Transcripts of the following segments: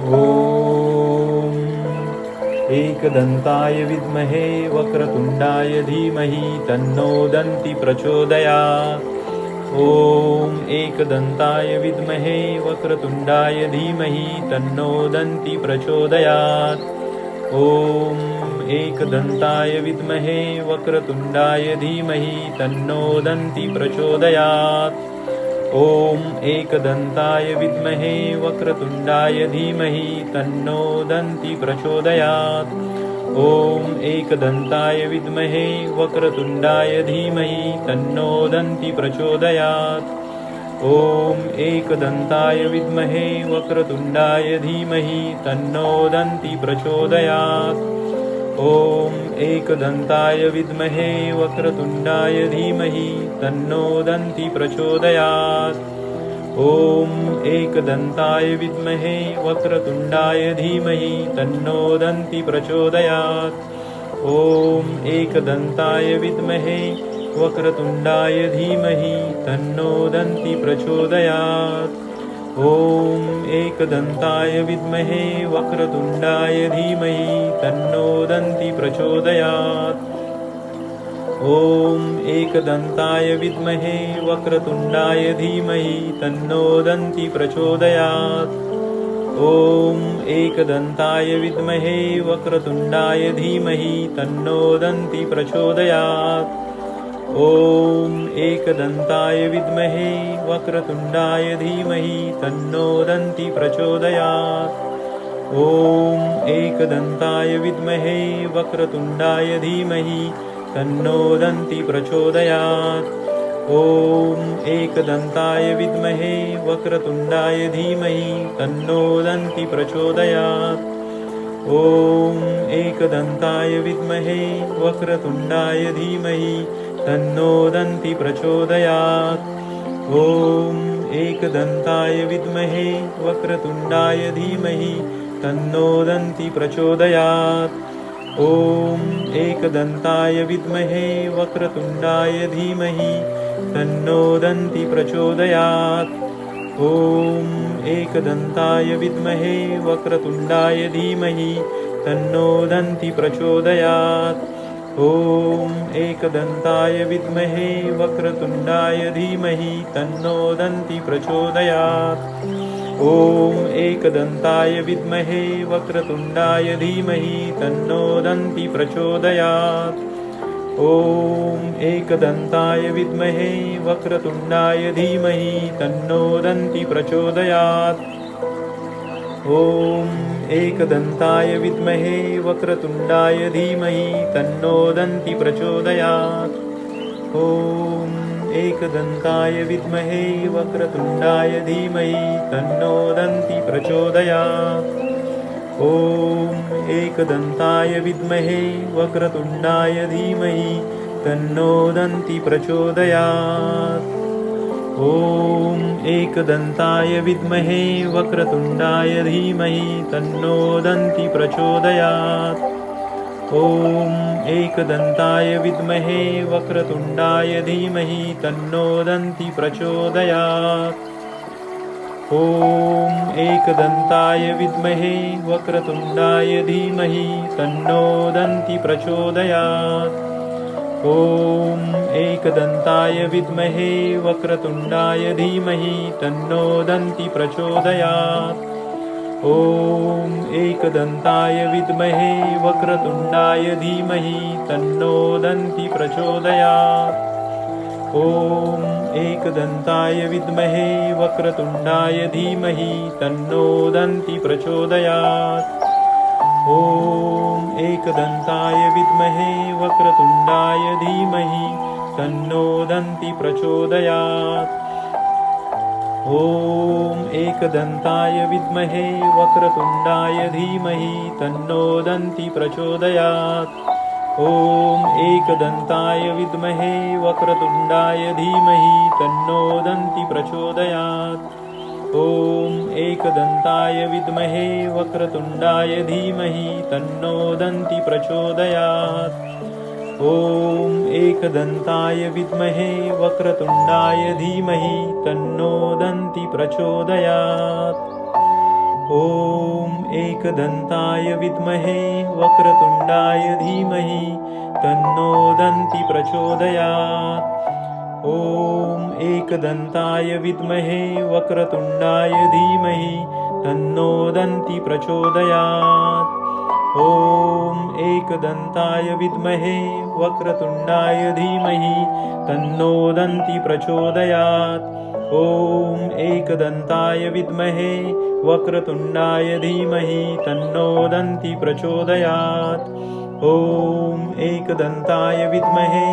ॐ एकदन्ताय विद्महे वक्रतुण्डाय धीमहि तन्नो दन्ति प्रचोदयात्। ॐ एकदन्ताय विद्महे वक्रतुण्डाय धीमहि तन्नो दन्ति प्रचोदयात्। ॐ एकदन्ताय विद्महे वक्रतुण्डाय धीमहि तन्नो दन्ति प्रचोदयात्। ॐ एकदन्ताय विद्महे वक्रतुण्डाय धीमहि तन्नो दन्ति प्रचोदयात्। ॐ एकदन्ताय विद्महे वक्रतुण्डाय धीमहि तन्नो दन्ति प्रचोदयात्। ॐ एकदन्ताय विद्महे वक्रतुण्डाय धीमहि तन्नो दन्ति प्रचोदयात्। ॐ एकदन्ताय विद्महे वक्रतुण्डाय धीमहि तन्नो दन्ति प्रचोदयात्। ॐ एकदन्ताय विद्महे वक्रतुण्डाय धीमहि तन्नो दन्ति प्रचोदयात्। ॐ एकदन्ताय विद्महे वक्रतुण्डाय धीमहि तन्नो दन्ति प्रचोदयात्। ॐ एकदन्ताय विद्महे वक्रतुण्डाय धीमहि तन्नो दन्ति प्रचोदयात्। ॐ एकदन्ताय विद्महे वक्रतुण्डाय धीमहि तन्नो दन्ति प्रचोदयात्। ॐ एकदन्ताय विद्महे वक्रतुण्डाय धीमहि तन्नो दन्ति प्रचोदयात्। ॐ एकदन्ताय विद्महे वक्रतुण्डाय धीमहि तन्नो दन्ति प्रचोदयात्। ॐ एकदन्ताय विद्महे वक्रतुण्डाय धीमहि तन्नो दन्ति प्रचोदयात्। ॐ एकदन्ताय विद्महे वक्रतुण्डाय धीमहि तन्नो दन्ति प्रचोदयात्। ॐ एकदन्ताय विद्महे वक्रतुण्डाय धीमहि तन्नो दन्ति प्रचोदयात्। ॐ एकदन्ताय विद्महे वक्रतुण्डाय धीमहि तन्नो दन्ति प्रचोदयात्। ॐ एकदन्ताय विद्महे वक्रतुण्डाय धीमहि तन्नो दन्ति प्रचोदयात्। ॐ एकदन्ताय विद्महे वक्रतुण्डाय धीमहि तन्नो दन्ति प्रचोदयात्। ॐ एकदन्ताय विद्महे वक्रतुण्डाय धीमहि तन्नो दन्ति प्रचोदयात्। ॐ एकदन्ताय विद्महे वक्रतुण्डाय धीमहि तन्नो दन्ति प्रचोदयात्। ॐ एकदन्ताय विद्महे वक्रतुण्डाय धीमहि तन्नो दन्ति प्रचोदयात्। ॐ एकदन्ताय विद्महे वक्रतुण्डाय धीमहि तन्नो दन्ति प्रचोदयात्। ॐ एकदन्ताय विद्महे वक्रतुण्डाय धीमहि तन्नो दन्ति प्रचोदयात्। ॐ एकदन्ताय विद्महे वक्रतुण्डाय धीमहि तन्नो दन्ति प्रचोदयात्। ॐ एकदन्ताय विद्महे वक्रतुण्डाय धीमहि तन्नो दन्ति प्रचोदयात्। ॐ एकदन्ताय विद्महे वक्रतुण्डाय धीमहि तन्नो दन्ति प्रचोदयात्। ॐ एकदन्ताय विद्महे वक्रतुण्डाय धीमहि तन्नो दन्ति प्रचोदयात्। ॐ एकदन्ताय विद्महे वक्रतुण्डाय धीमहि तन्नो दन्ति प्रचोदयात्। ॐ एकदन्ताय विद्महे वक्रतुण्डाय धीमहि तन्नो दन्ति प्रचोदयात्। ॐ एकदन्ताय विद्महे वक्रतुण्डाय धीमहि तन्नो दन्ति प्रचोदयात्। ॐ एकदन्ताय विद्महे वक्रतुण्डाय धीमहि तन्नो दन्ति प्रचोदयात्। ॐ एकदन्ताय विद्महे वक्रतुण्डाय धीमहि तन्नो दन्ति प्रचोदयात्। ॐ एकदन्ताय विद्महे वक्रतुण्डाय धीमहि तन्नो दन्ति प्रचोदयात्। ॐ एकदन्ताय विद्महे वक्रतुण्डाय धीमहि तन्नो दन्ति प्रचोदयात्। ॐ एकदन्ताय विद्महे वक्रतुण्डाय धीमहि तन्नो दन्ति प्रचोदयात्। ॐ एकदन्ताय विद्महे वक्रतुण्डाय धीमहि तन्नो दन्ति प्रचोदयात्। ॐ एकदन्ताय विद्महे वक्रतुण्डाय धीमहि तन्नो दन्ति प्रचोदयात्। ॐ एकदन्ताय विद्महे वक्रतुण्डाय धीमहि तन्नो दन्ति प्रचोदयात्। ॐ एकदन्ताय विद्महे वक्रतुण्डाय धीमहि तन्नो दन्ति प्रचोदयात्। ॐ एकदन्ताय विद्महे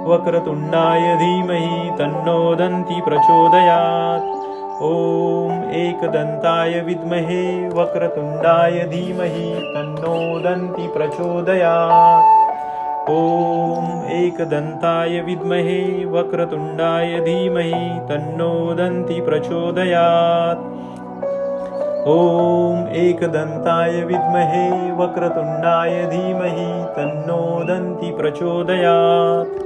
वक्रतुण्डाय धीमहि तन्नो दन्ति प्रचोदयात्। ॐ एकदन्ताय विद्महे वक्रतुण्डाय धीमहि तन्नो दन्ति प्रचोदयात्। ॐ एकदन्ताय विद्महे वक्रतुण्डाय धीमहि तन्नो दन्ति प्रचोदयात्। ॐ एकदन्ताय विद्महे वक्रतुण्डाय धीमहि तन्नो दन्ति प्रचोदयात्।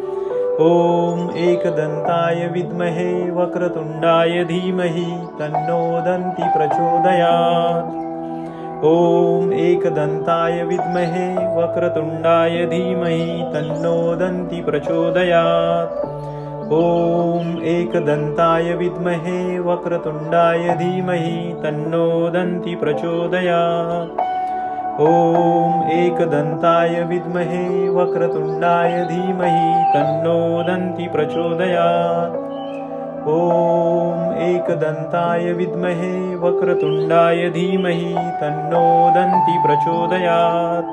ॐ एकदन्ताय विद्महे वक्रतुण्डाय धीमहि तन्नो दन्ति प्रचोदयात्। ॐ एकदन्ताय विद्महे वक्रतुण्डाय धीमहि तन्नो दन्ति प्रचोदयात्। ॐ एकदन्ताय विद्महे वक्रतुण्डाय धीमहि तन्नो दन्ति प्रचोदयात्। ॐ एकदन्ताय विद्महे वक्रतुण्डाय धीमहि तन्नो दन्ति प्रचोदयात्। ॐ एकदन्ताय विद्महे वक्रतुण्डाय धीमहि तन्नो दन्ति प्रचोदयात्।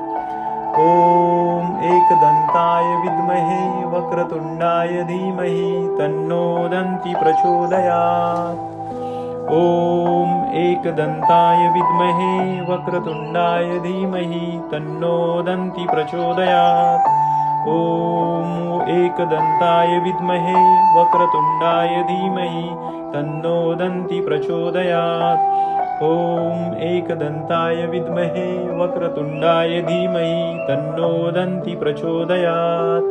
ॐ एकदन्ताय विद्महे वक्रतुण्डाय धीमहि तन्नो दन्ति प्रचोदयात्। ॐ एकदन्ताय विद्महे वक्रतुण्डाय धीमहि तन्नो दन्ति प्रचोदयात्। ॐ एकदन्ताय विद्महे वक्रतुण्डाय धीमहि तन्नो दन्ति प्रचोदयात्। ॐ एकदन्ताय विद्महे वक्रतुण्डाय धीमहि तन्नो दन्ति प्रचोदयात्।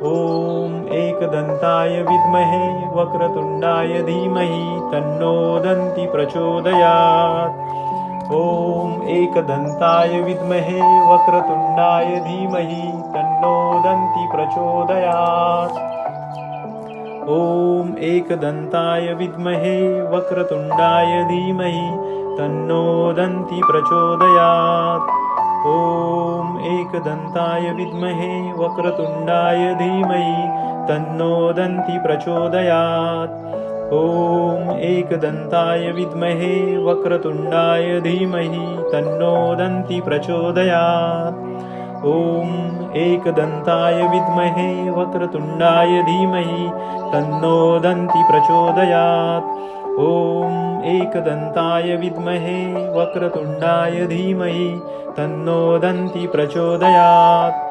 ॐ एकदन्ताय विद्महे वक्रतुण्डाय धीमहि तन्नो दन्ति प्रचोदयात्। ॐ एकदन्ताय विद्महे वक्रतुण्डाय धीमहि तन्नो दन्ति प्रचोदयात्। ॐ एकदन्ताय विद्महे वक्रतुण्डाय धीमहि तन्नो दन्ति प्रचोदयात्। ॐ एकदन्ताय विद्महे वक्रतुण्डाय धीमहि तन्नो दन्ति प्रचोदयात्। ॐ एकदन्ताय विद्महे वक्रतुण्डाय धीमहि तन्नो दन्ति प्रचोदयात्। ॐ एकदन्ताय विद्महे वक्रतुण्डाय धीमहि तन्नो दन्ति प्रचोदयात्। ॐ एकदन्ताय विद्महे वक्रतुण्डाय धीमहि तन्नो दन्ति प्रचोदयात्।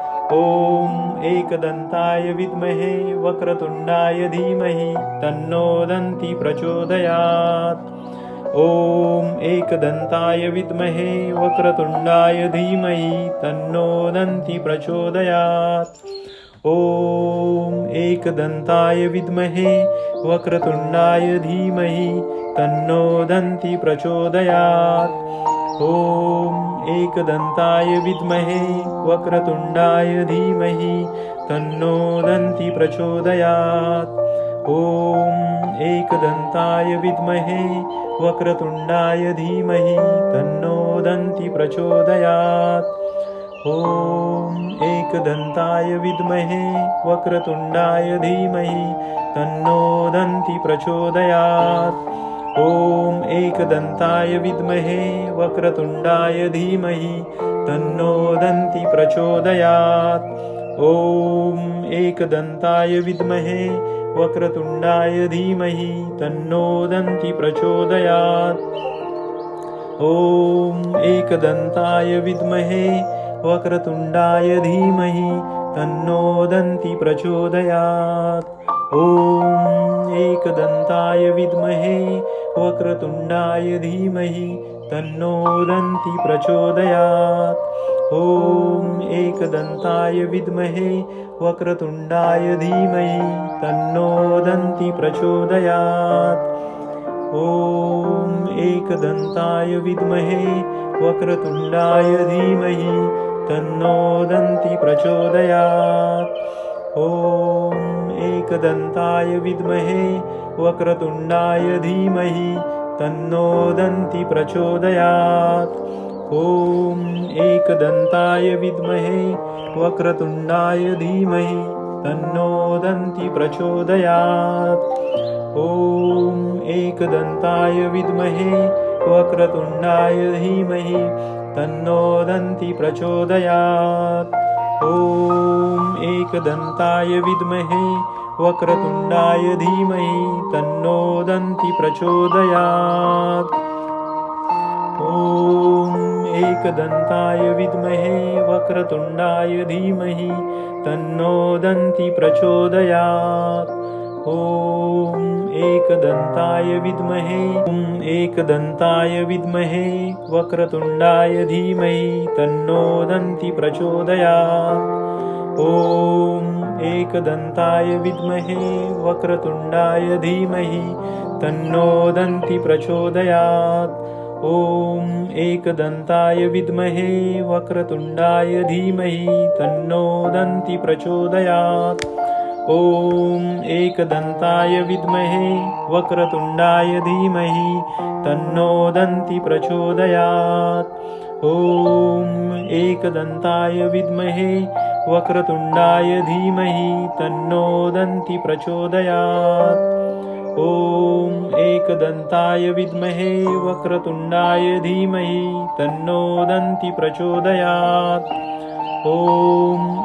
ॐ एकदन्ताय विद्महे वक्रतुण्डाय धीमहि तन्नो दन्ति प्रचोदयात्। ॐ एकदन्ताय विद्महे वक्रतुण्डाय धीमहि तन्नो दन्ति प्रचोदयात्। ॐ एकदन्ताय विद्महे वक्रतुण्डाय धीमहि तन्नो दन्ति प्रचोदयात्। ॐ एकदन्ताय विद्महे वक्रतुण्डाय धीमहि तन्नो दन्ति प्रचोदयात्। ॐ एकदन्ताय विद्महे वक्रतुण्डाय धीमहि तन्नो दन्ति प्रचोदयात्। ॐ एकदन्ताय विद्महे वक्रतुण्डाय धीमहि तन्नो दन्ति प्रचोदयात्। ॐ एकदन्ताय विद्महे वक्रतुण्डाय धीमहि तन्नो दन्ति प्रचोदयात्। ॐ एकदन्ताय विद्महे वक्रतुण्डाय धीमहि तन्नो दन्ति प्रचोदयात्। ॐ एकदन्ताय विद्महे वक्रतुण्डाय धीमहि तन्नो दन्ति प्रचोदयात्। ॐ एकदन्ताय विद्महे वक्रतुण्डाय धीमहि तन्नो दन्ति प्रचोदयात्। ॐ एकदन्ताय विद्महे वक्रतुण्डाय धीमहि तन्नो दन्ति प्रचोदयात्। ॐ एकदन्ताय विद्महे वक्रतुण्डाय धीमहि तन्नो दन्ति प्रचोदयात्। ॐ एकदन्ताय विद्महे वक्रतुण्डाय धीमहि तन्नो दन्ति प्रचोदयात्। ॐ एकदन्ताय विद्महे वक्रतुण्डाय धीमहि तन्नो दन्ति प्रचोदयात्। ॐ एकदन्ताय विद्महे वक्रतुण्डाय धीमहि तन्नो दन्ति प्रचोदयात्। ॐ एकदन्ताय विद्महे वक्रतुण्डाय धीमहि तन्नो दन्ति प्रचोदयात्। ॐ एकदन्ताय विद्महे वक्रतुण्डाय धीमहि तन्नो दन्ति प्रचोदयात्। ॐ एकदन्ताय विद्महे वक्रतुण्डाय धीमहि तन्नो दन्ति प्रचोदयात्। ॐ एकदन्ताय विद्महे वक्रतुण्डाय धीमहि तन्नो दन्ति प्रचोदयात्। ॐ एकदन्ताय विद्महे वक्रतुण्डाय धीमहि तन्नो दन्ति प्रचोदयात्। ॐ एकदन्ताय विद्महे वक्रतुण्डाय धीमहि तन्नो दन्ति प्रचोदयात्। ॐ एकदन्ताय विद्महे वक्रतुण्डाय धीमहि तन्नो दन्ति प्रचोदयात्। ॐ एकदन्ताय विद्महे वक्रतुण्डाय धीमहि तन्नो दन्ति प्रचोदयात्। ॐ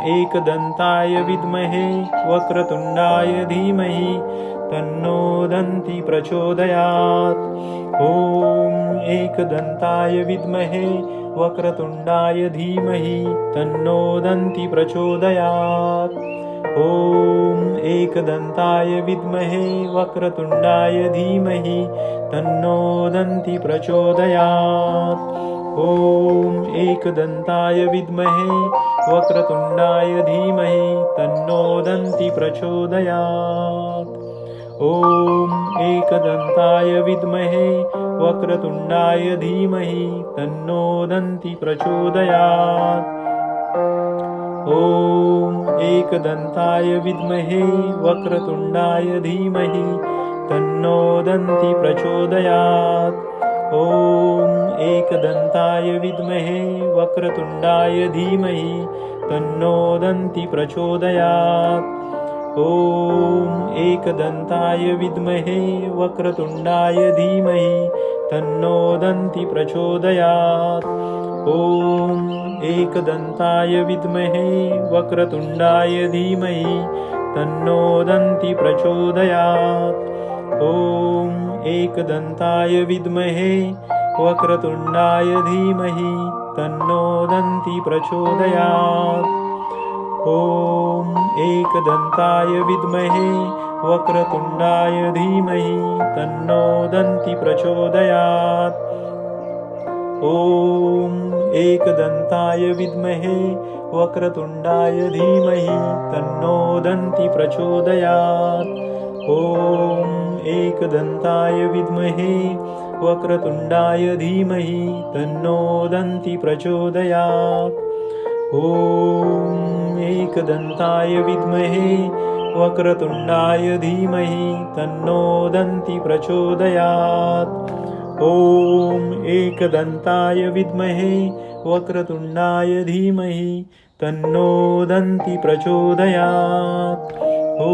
एकदन्ताय विद्महे वक्रतुण्डाय धीमहि तन्नो दन्ति प्रचोदयात्। ॐ एकदन्ताय विद्महे वक्रतुण्डाय धीमहि तन्नो दन्ति प्रचोदयात्। ॐ एकदन्ताय विद्महे वक्रतुण्डाय धीमहि तन्नो दन्ति प्रचोदयात्। ॐ एकदन्ताय विद्महे वक्रतुण्डाय धीमहि तन्नो दन्ति प्रचोदयात्। ॐ एकदन्ताय विद्महे वक्रतुण्डाय धीमहि तन्नो दन्ति प्रचोदयात्। ॐ एकदन्ताय विद्महे वक्रतुण्डाय धीमहि तन्नो दन्ति प्रचोदयात्। ॐ एकदन्ताय विद्महे वक्रतुण्डाय धीमहि तन्नो दन्ति प्रचोदयात्। ॐ एकदन्ताय विद्महे वक्रतुण्डाय धीमहि तन्नो दन्ति प्रचोदयात्। ॐ एकदन्ताय विद्महे वक्रतुण्डाय धीमहि तन्नो दन्ति प्रचोदयात्। ॐ एकदन्ताय विद्महे वक्रतुण्डाय धीमहि तन्नो दन्ति प्रचोदयात्। ॐ एकदन्ताय विद्महे वक्रतुण्डाय धीमहि तन्नो दन्ति प्रचोदयात्। ॐ एकदन्ताय विद्महे वक्रतुण्डाय धीमहि तन्नो दन्ति प्रचोदयात्। ॐ एकदन्ताय विद्महे वक्रतुण्डाय धीमहि तन्नो दन्ति प्रचोदयात्। ॐ एकदन्ताय विद्महे वक्रतुण्डाय धीमहि तन्नो दन्ति प्रचोदयात्। ॐ एकदन्ताय विद्महे वक्रतुण्डाय धीमहि तन्नो दन्ति प्रचोदयात्। ॐ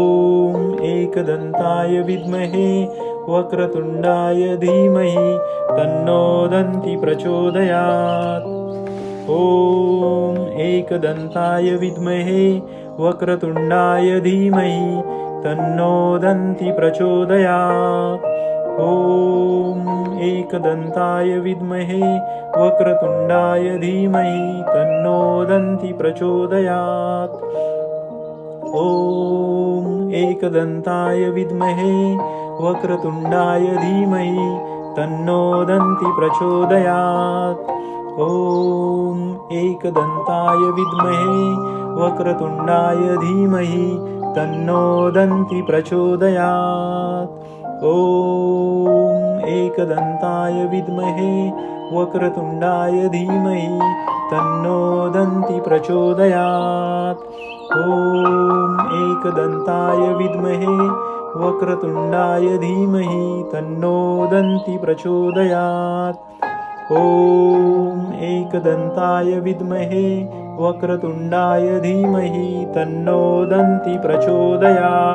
एकदन्ताय विद्महे वक्रतुण्डाय धीमहि तन्नो दन्ति प्रचोदयात्। ॐ एकदन्ताय विद्महे वक्रतुण्डाय धीमहि तन्नो दन्ति प्रचोदयात्। ॐ एकदन्ताय विद्महे वक्रतुण्डाय धीमहि तन्नो दन्ति प्रचोदयात्। ॐ एकदन्ताय विद्महे वक्रतुण्डाय धीमहि तन्नो दन्ति प्रचोदयात्। ॐ एकदन्ताय विद्महे वक्रतुण्डाय धीमहि तन्नो दन्ति प्रचोदयात्। ॐ एकदन्ताय विद्महे वक्रतुण्डाय धीमहि तन्नो दन्ति प्रचोदयात्। ॐ एकदन्ताय विद्महे वक्रतुण्डाय धीमहि तन्नो दन्ति प्रचोदयात्। ॐ एकदन्ताय विद्महे वक्रतुण्डाय धीमहि तन्नो दन्ति प्रचोदयात्।